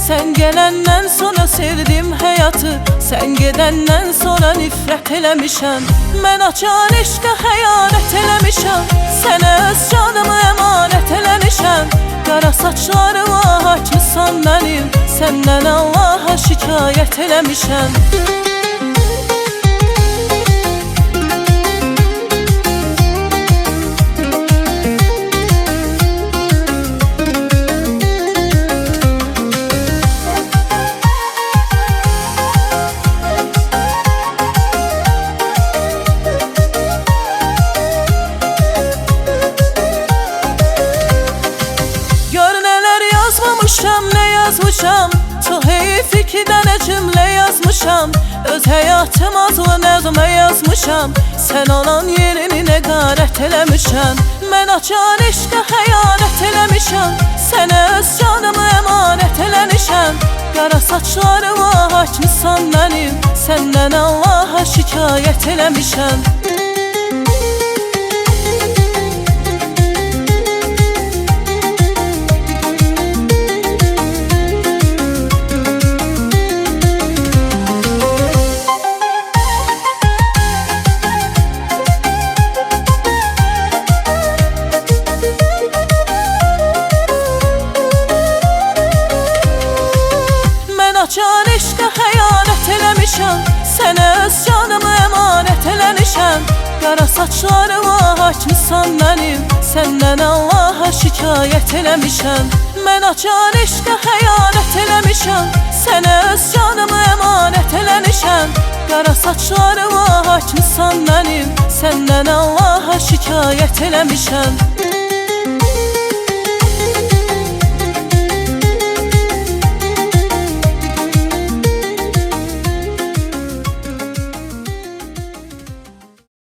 Sen gelenden sonra sevdim hayatı, sen gedenden sonra nifrət eləmişəm. Mən açan eşqə xəyanət eləmişəm, sənə öz canımı əmanət eləmişəm. Qara saçlarıma hakimsan mənim, səndən Allaha şikayət eləmişəm. Yazmamışam, ne yazmışam? Çox heyif iki dənə cümlə yazmışam. Öz həyatım adlı nəğmə yazmışam. Sən olan yerini nə qarət eləmişəm. Mən açan eşqə xəyanət eləmişəm, sənə öz canımı əmanət eləmişəm. Qara saçlarıma hakimsan mənim, səndən Allaha şikayət eləmişəm. Açan eşqə xəyanət eləmişəm, sənə öz canımı əmanət eləmişəm. Qara saçlarıma hakimsan mənim, səndən Allaha şikayət eləmişəm. Mən açan eşqə xəyanət eləmişəm, sənə öz canımı əmanət eləmişəm. Qara saçlarıma hakimsan mənim, səndən Allaha şikayət eləmişəm.